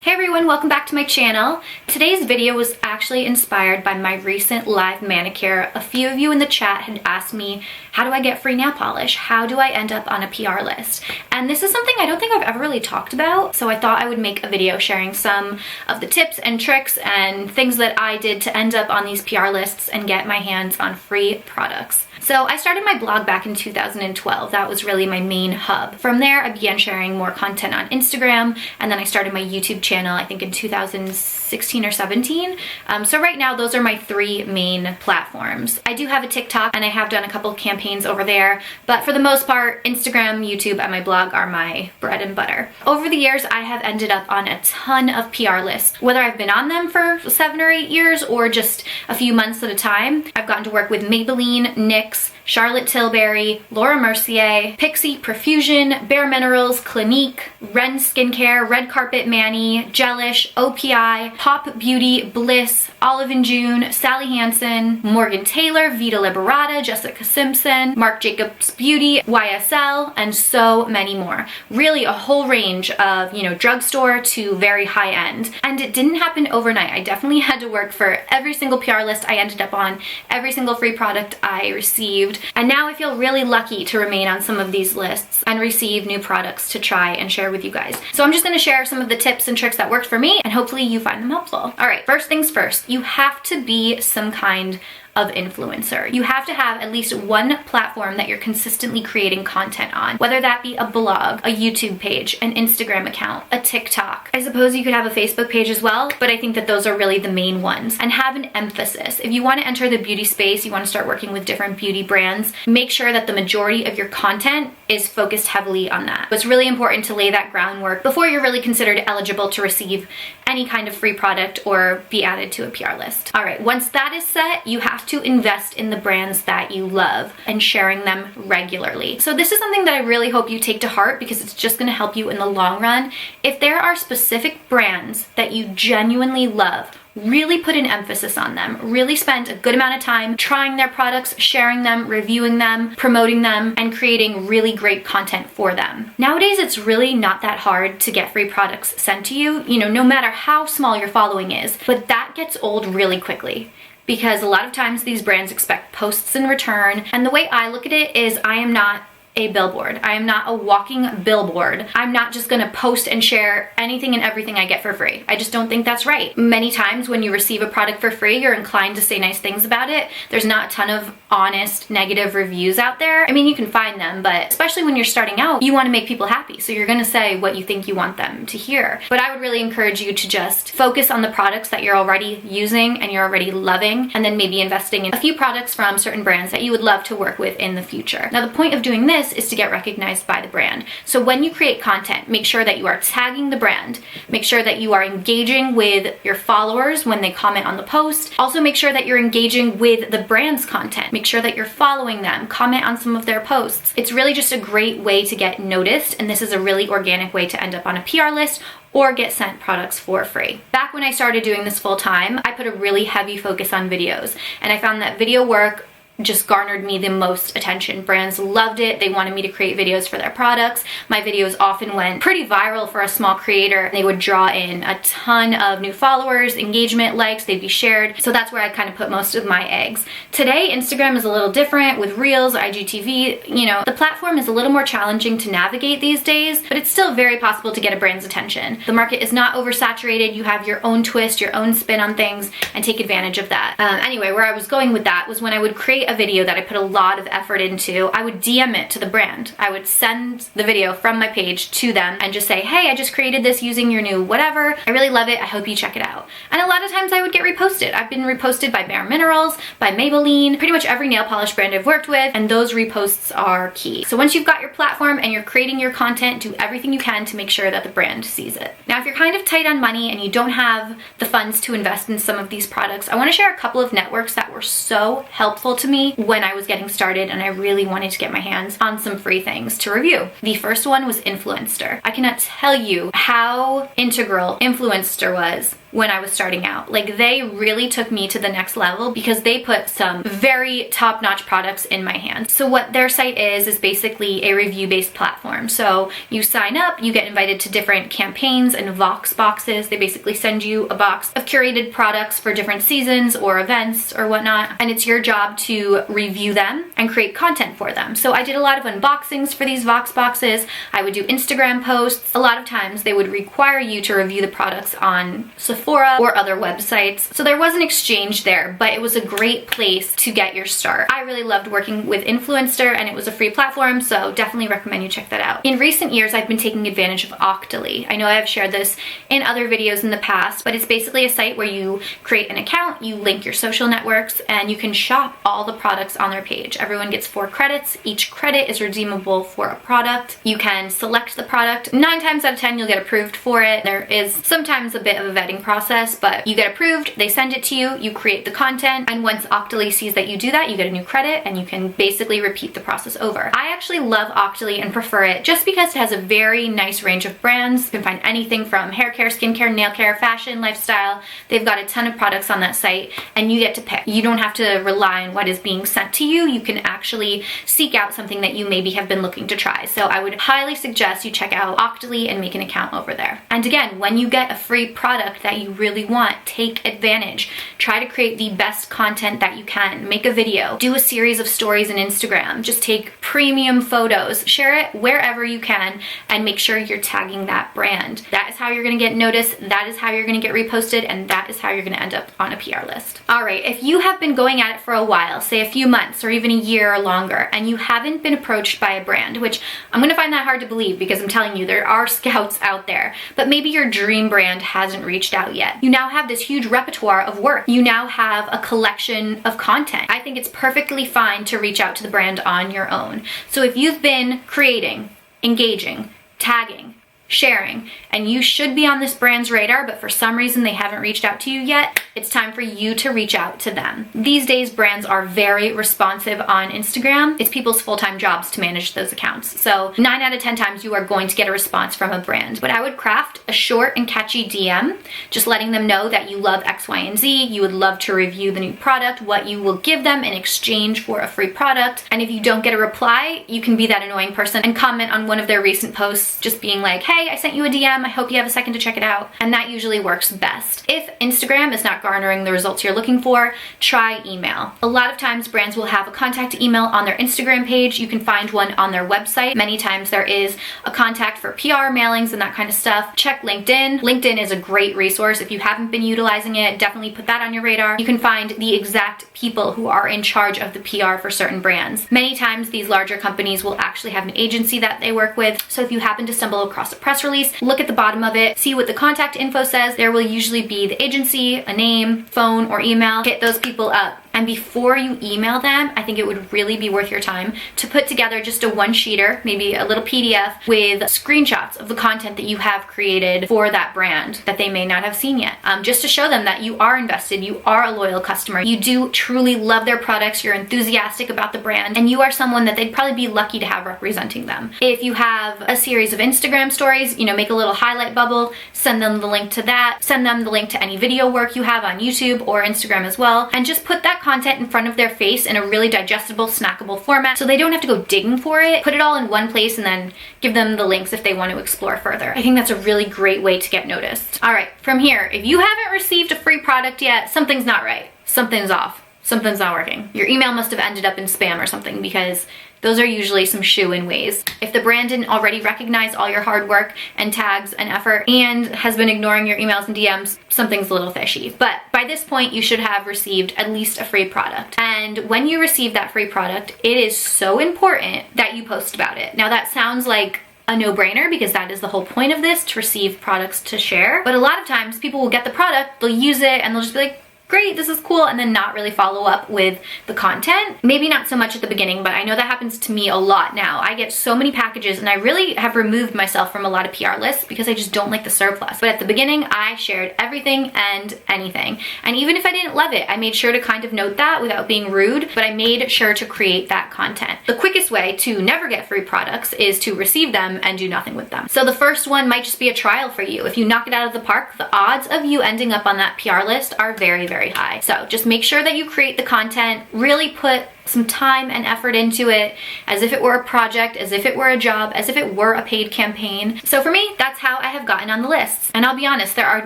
Hey everyone, welcome back to my channel. Today's video was actually inspired by my recent live manicure. A few of you in the chat had asked me, how do I get free nail polish? How do I end up on a PR list? And this is something I don't think I've ever really talked about, so I thought I would make a video sharing some of the tips and tricks and things that I did to end up on these PR lists and get my hands on free products. So I started my blog back in 2012. That was really my main hub. From there, I began sharing more content on Instagram, and then I started my YouTube channel, I think in 2016 or 17. So right now, those are my three main platforms. I do have a TikTok, and I have done a couple of campaigns over there, but for the most part, Instagram, YouTube, and my blog are my bread and butter. Over the years, I have ended up on a ton of PR lists, whether I've been on them for 7 or 8 years or just a few months at a time. I've gotten to work with Maybelline, NYX, Charlotte Tilbury, Laura Mercier, Pixie Profusion, Bare Minerals, Clinique, Ren Skincare, Red Carpet Manny, Gelish, OPI, Pop Beauty, Bliss, Olive and June, Sally Hansen, Morgan Taylor, Vita Liberata, Jessica Simpson, Marc Jacobs Beauty, YSL, and so many more. Really a whole range of, drugstore to very high end. And it didn't happen overnight. I definitely had to work for every single PR list I ended up on, every single free product I received. And now I feel really lucky to remain on some of these lists and receive new products to try and share with you guys. So I'm just going to share some of the tips and tricks that worked for me, and hopefully you find them helpful. All right, first things first, you have to be some kind of influencer. You have to have at least one platform that you're consistently creating content on, whether that be a blog, a YouTube page, an Instagram account, a TikTok. I suppose you could have a Facebook page as well, but I think that those are really the main ones. And have an emphasis. If you want to enter the beauty space, you want to start working with different beauty brands, make sure that the majority of your content is focused heavily on that. It's really important to lay that groundwork before you're really considered eligible to receive any kind of free product or be added to a PR list. All right, once that is set, you have to invest in the brands that you love and sharing them regularly. So this is something that I really hope you take to heart because it's just going to help you in the long run. If there are specific brands that you genuinely love, really put an emphasis on them. Really spend a good amount of time trying their products, sharing them, reviewing them, promoting them, and creating really great content for them. Nowadays, it's really not that hard to get free products sent to you, no matter how small your following is, but that gets old really quickly. Because a lot of times these brands expect posts in return. And the way I look at it is I am not a billboard. I am not a walking billboard. I'm not just gonna post and share anything and everything I get for free. I just don't think that's right. Many times when you receive a product for free, you're inclined to say nice things about it. There's not a ton of honest, negative reviews out there. I mean, you can find them, but especially when you're starting out, you wanna make people happy. So you're gonna say what you think you want them to hear. But I would really encourage you to just focus on the products that you're already using and you're already loving, and then maybe investing in a few products from certain brands that you would love to work with in the future. Now, the point of doing this is to get recognized by the brand. So when you create content, make sure that you are tagging the brand. Make sure that you are engaging with your followers when they comment on the post. Also make sure that you're engaging with the brand's content. Make sure that you're following them, comment on some of their posts. It's really just a great way to get noticed, and this is a really organic way to end up on a PR list or get sent products for free. Back when I started doing this full time, I put a really heavy focus on videos, and I found that video work just garnered me the most attention. Brands loved it. They wanted me to create videos for their products. My videos often went pretty viral for a small creator. They would draw in a ton of new followers, engagement, likes, they'd be shared. So that's where I kind of put most of my eggs. Today, Instagram is a little different with Reels, IGTV. The platform is a little more challenging to navigate these days, but it's still very possible to get a brand's attention. The market is not oversaturated. You have your own twist, your own spin on things, and take advantage of that. Anyway, where I was going with that was when I would create a video that I put a lot of effort into, I would DM it to the brand. I would send the video from my page to them and just say, hey, I just created this using your new whatever. I really love it. I hope you check it out. And a lot of times I would get reposted. I've been reposted by Bare Minerals, by Maybelline, pretty much every nail polish brand I've worked with, and those reposts are key. So once you've got your platform and you're creating your content, do everything you can to make sure that the brand sees it. Now, if you're kind of tight on money and you don't have the funds to invest in some of these products, I want to share a couple of networks that were so helpful to me when I was getting started and I really wanted to get my hands on some free things to review. The first one was Influenster. I cannot tell you how integral Influencer was when I was starting out. Like, they really took me to the next level because they put some very top-notch products in my hands. So what their site is basically a review-based platform. So you sign up, you get invited to different campaigns and Vox boxes. They basically send you a box of curated products for different seasons or events or whatnot, and it's your job to review them and create content for them. So I did a lot of unboxings for these Vox boxes. I would do Instagram posts. A lot of times they would require you to review the products on Sephora or other websites. So there was an exchange there, but it was a great place to get your start. I really loved working with Influencer, and it was a free platform, so definitely recommend you check that out. In recent years, I've been taking advantage of Octoly. I know I've shared this in other videos in the past, but it's basically a site where you create an account, you link your social networks, and you can shop all the products on their page. Everyone gets 4 credits. Each credit is redeemable for a product. You can select the product. 9 times out of 10, you'll get approved for it. There is sometimes a bit of a vetting process, but you get approved, they send it to you, you create the content, and once Octoly sees that you do that, you get a new credit, and you can basically repeat the process over. I actually love Octoly and prefer it just because it has a very nice range of brands. You can find anything from hair care, skincare, nail care, fashion, lifestyle. They've got a ton of products on that site, and you get to pick. You don't have to rely on what is being sent to you. You can actually seek out something that you maybe have been looking to try. So I would highly suggest you check out Octoly and make an account over there. And again, when you get a free product that you really want, take advantage. Try to create the best content that you can. Make a video, do a series of stories on Instagram, just take premium photos, share it wherever you can, and make sure you're tagging that brand. That is how you're gonna get noticed, that is how you're gonna get reposted, and that is how you're gonna end up on a PR list. All right, if you have been going at it for a while, say a few months or even a year or longer, and you haven't been approached by a brand, which I'm gonna find that hard to believe because I'm telling you, there are scouts out there, but maybe your dream brand hasn't reached out yet. You now have this huge repertoire of work. You now have a collection of content. I think it's perfectly fine to reach out to the brand on your own. So if you've been creating, engaging, tagging, sharing, and you should be on this brand's radar, but for some reason they haven't reached out to you yet, it's time for you to reach out to them. These days, brands are very responsive on Instagram. It's people's full-time jobs to manage those accounts. So 9 out of 10 times you are going to get a response from a brand. But I would craft a short and catchy DM, just letting them know that you love X, Y, and Z, you would love to review the new product, what you will give them in exchange for a free product. And if you don't get a reply, you can be that annoying person and comment on one of their recent posts, just being like, hey, I sent you a DM, I hope you have a second to check it out. And that usually works best. If Instagram is not garnering the results you're looking for, try email. A lot of times brands will have a contact email on their Instagram page. You can find one on their website. Many times there is a contact for PR mailings and that kind of stuff. Check LinkedIn. LinkedIn is a great resource. If you haven't been utilizing it, definitely put that on your radar. You can find the exact people who are in charge of the PR for certain brands. Many times these larger companies will actually have an agency that they work with. So if you happen to stumble across a press release, look at the bottom of it, see what the contact info says. There will usually be the agency, a name, phone, or email. Hit those people up. And before you email them, I think it would really be worth your time to put together just a one-sheeter, maybe a little PDF with screenshots of the content that you have created for that brand that they may not have seen yet. Just to show them that you are invested, you are a loyal customer, you do truly love their products, you're enthusiastic about the brand, and you are someone that they'd probably be lucky to have representing them. If you have a series of Instagram stories, make a little highlight bubble, send them the link to that, send them the link to any video work you have on YouTube or Instagram as well, and just put that content in front of their face in a really digestible, snackable format so they don't have to go digging for it. Put it all in one place and then give them the links if they want to explore further. I think that's a really great way to get noticed. All right, from here, if you haven't received a free product yet, something's not right. Something's off. Something's not working. Your email must have ended up in spam or something, because those are usually some shoo-in ways. If the brand didn't already recognize all your hard work and tags and effort and has been ignoring your emails and DMs, something's a little fishy. But by this point, you should have received at least a free product. And when you receive that free product, it is so important that you post about it. Now that sounds like a no-brainer because that is the whole point of this, to receive products to share. But a lot of times people will get the product, they'll use it, and they'll just be like, great, this is cool, and then not really follow up with the content. Maybe not so much at the beginning, but I know that happens to me a lot now. I get so many packages and I really have removed myself from a lot of PR lists because I just don't like the surplus. But at the beginning, I shared everything and anything. And even if I didn't love it, I made sure to kind of note that without being rude, but I made sure to create that content. The quickest way to never get free products is to receive them and do nothing with them. So the first one might just be a trial for you. If you knock it out of the park, the odds of you ending up on that PR list are very, very high. So just make sure that you create the content, really put some time and effort into it as if it were a project, as if it were a job, as if it were a paid campaign. So for me, that's how I have gotten on the lists. And I'll be honest, there are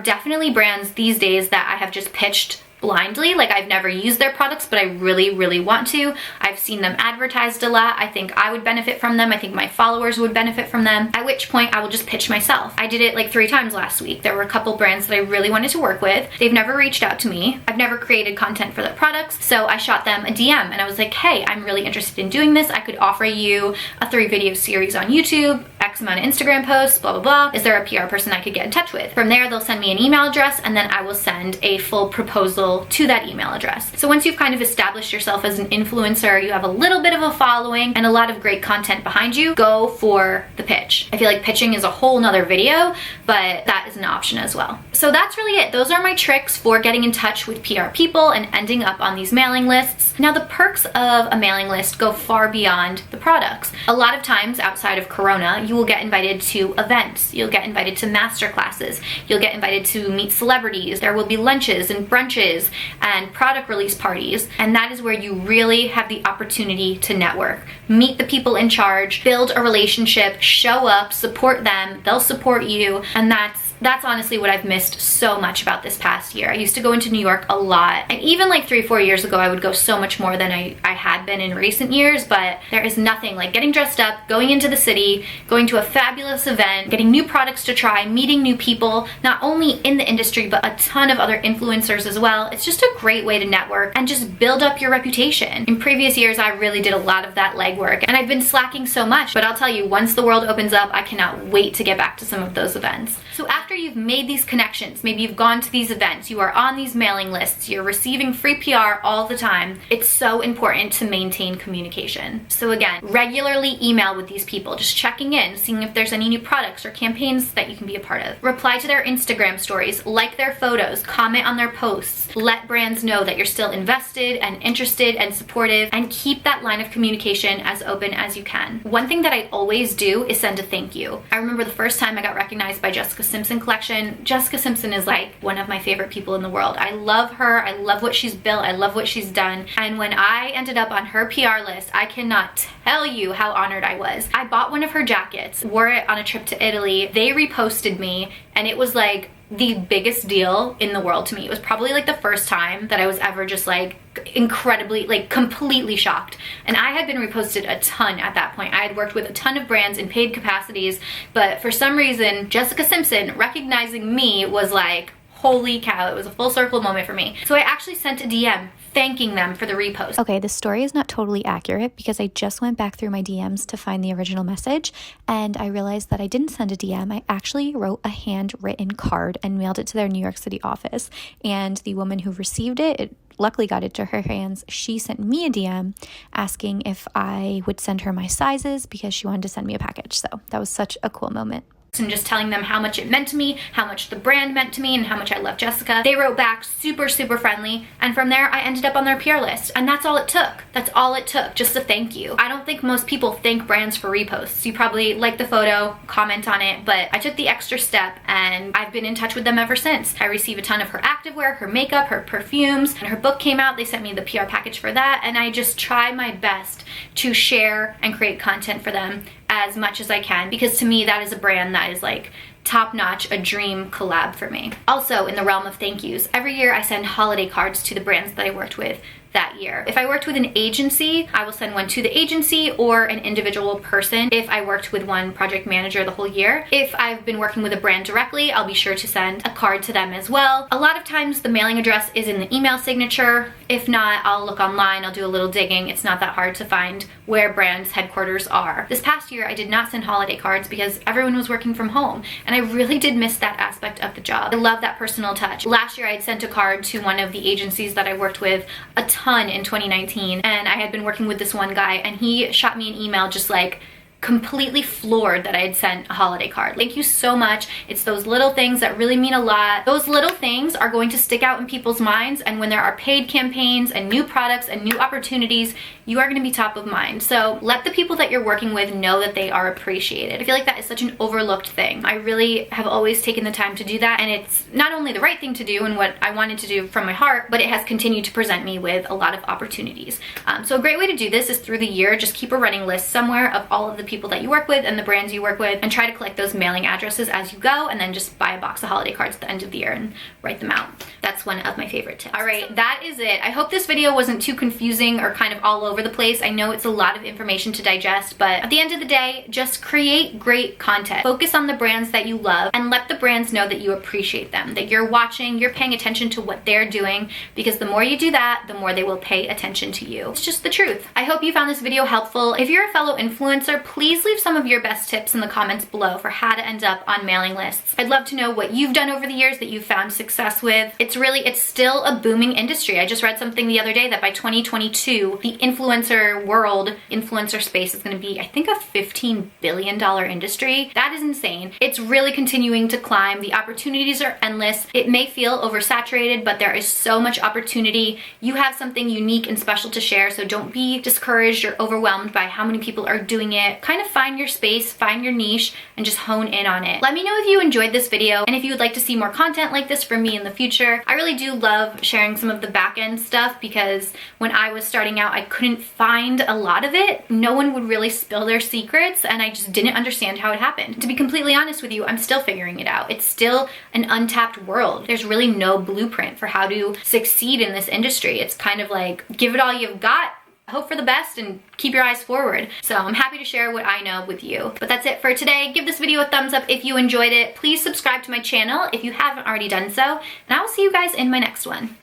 definitely brands these days that I have just pitched blindly. Like, I've never used their products, but I really, really want to. I've seen them advertised a lot. I think I would benefit from them. I think my followers would benefit from them, at which point I will just pitch myself. I did it like 3 times last week. There were a couple brands that I really wanted to work with. They've never reached out to me. I've never created content for their products. So I shot them a DM and I was like, hey, I'm really interested in doing this. I could offer you a 3-video series on YouTube, X amount of Instagram posts, blah, blah, blah. Is there a PR person I could get in touch with? From there, they'll send me an email address and then I will send a full proposal to that email address. So once you've kind of established yourself as an influencer, you have a little bit of a following and a lot of great content behind you, go for the pitch. I feel like pitching is a whole nother video, but that is an option as well. So that's really it. Those are my tricks for getting in touch with PR people and ending up on these mailing lists. Now, the perks of a mailing list go far beyond the products. A lot of times outside of Corona, you will get invited to events. You'll get invited to master classes. You'll get invited to meet celebrities. There will be lunches and brunches and product release parties. And that is where you really have the opportunity to network. Meet the people in charge, build a relationship, show up, support them, they'll support you. And that's honestly what I've missed so much about this past year. I used to go into New York a lot, and even like 3-4 years ago, I would go so much more than I had been in recent years, but there is nothing like getting dressed up, going into the city, going to a fabulous event, getting new products to try, meeting new people, not only in the industry, but a ton of other influencers as well. It's just a great way to network and just build up your reputation. In previous years, I really did a lot of that legwork, and I've been slacking so much, but I'll tell you, once the world opens up, I cannot wait to get back to some of those events. So after you've made these connections, maybe you've gone to these events, you are on these mailing lists, you're receiving free PR all the time, it's so important to maintain communication. So again, regularly email with these people, just checking in, seeing if there's any new products or campaigns that you can be a part of. Reply to their Instagram stories, like their photos, comment on their posts, let brands know that you're still invested and interested and supportive, and keep that line of communication as open as you can. One thing that I always do is send a thank you. I remember the first time I got recognized by Jessica Simpson collection. Jessica Simpson is like one of my favorite people in the world. I love her. I love what she's built. I love what she's done. And when I ended up on her PR list, I cannot tell you how honored I was. I bought one of her jackets, wore it on a trip to Italy. They reposted me, and it was like the biggest deal in the world to me. It was probably like the first time that I was ever just like incredibly, like completely shocked. And I had been reposted a ton at that point. I had worked with a ton of brands in paid capacities, but for some reason, Jessica Simpson recognizing me was like, holy cow, it was a full circle moment for me. So I actually sent a DM thanking them for the repost. Okay, the story is not totally accurate because I just went back through my DMs to find the original message, and I realized that I didn't send a DM. I actually wrote a handwritten card and mailed it to their New York City office, and the woman who received it luckily got it to her hands. She sent me a DM asking if I would send her my sizes because she wanted to send me a package. So that was such a cool moment. And just telling them how much it meant to me, how much the brand meant to me, and how much I love Jessica. They wrote back super, super friendly, and from there I ended up on their PR list, and that's all it took. That's all it took, just a thank you. I don't think most people thank brands for reposts. You probably like the photo, comment on it, but I took the extra step, and I've been in touch with them ever since. I receive a ton of her activewear, her makeup, her perfumes, and her book came out. They sent me the PR package for that, and I just try my best to share and create content for them as much as I can, because to me that is a brand that is like top notch, a dream collab for me. Also, in the realm of thank yous, every year I send holiday cards to the brands that I worked with that year. If I worked with an agency, I will send one to the agency or an individual person if I worked with one project manager the whole year. If I've been working with a brand directly, I'll be sure to send a card to them as well. A lot of times the mailing address is in the email signature. If not, I'll look online, I'll do a little digging. It's not that hard to find where brands' headquarters are. This past year, I did not send holiday cards because everyone was working from home, and and I really did miss that aspect of the job. I love that personal touch. Last year I had sent a card to one of the agencies that I worked with a ton in 2019, and I had been working with this one guy, and he shot me an email just like completely floored that I had sent a holiday card. Thank you so much. It's those little things that really mean a lot. Those little things are going to stick out in people's minds, and when there are paid campaigns and new products and new opportunities, you are going to be top of mind. So let the people that you're working with know that they are appreciated. I feel like that is such an overlooked thing. I really have always taken the time to do that, and it's not only the right thing to do and what I wanted to do from my heart, but it has continued to present me with a lot of opportunities. So a great way to do this is through the year. Just keep a running list somewhere of all of the people that you work with and the brands you work with, and try to collect those mailing addresses as you go, and then just buy a box of holiday cards at the end of the year and write them out. That's one of my favorite tips. All right, that is it. I hope this video wasn't too confusing or kind of all over the place. I know it's a lot of information to digest, but at the end of the day, just create great content. Focus on the brands that you love and let the brands know that you appreciate them, that you're watching, you're paying attention to what they're doing, because the more you do that, the more they will pay attention to you. It's just the truth. I hope you found this video helpful. If you're a fellow influencer, please leave some of your best tips in the comments below for how to end up on mailing lists. I'd love to know what you've done over the years that you've found success with. It's still a booming industry. I just read something the other day that by 2022, the influencer space is going to be, I think, a $15 billion industry. That is insane. It's really continuing to climb. The opportunities are endless. It may feel oversaturated, but there is so much opportunity. You have something unique and special to share, so don't be discouraged or overwhelmed by how many people are doing it. Kind of find your space, find your niche, and just hone in on it. Let me know if you enjoyed this video and if you would like to see more content like this from me in the future. I really do love sharing some of the back end stuff, because when I was starting out, I couldn't find a lot of it. No one would really spill their secrets, and I just didn't understand how it happened. To be completely honest with you, I'm still figuring it out. It's still an untapped world. There's really no blueprint for how to succeed in this industry. It's kind of like, give it all you've got, hope for the best, and keep your eyes forward. So I'm happy to share what I know with you. But that's it for today. Give this video a thumbs up if you enjoyed it. Please subscribe to my channel if you haven't already done so, and I will see you guys in my next one.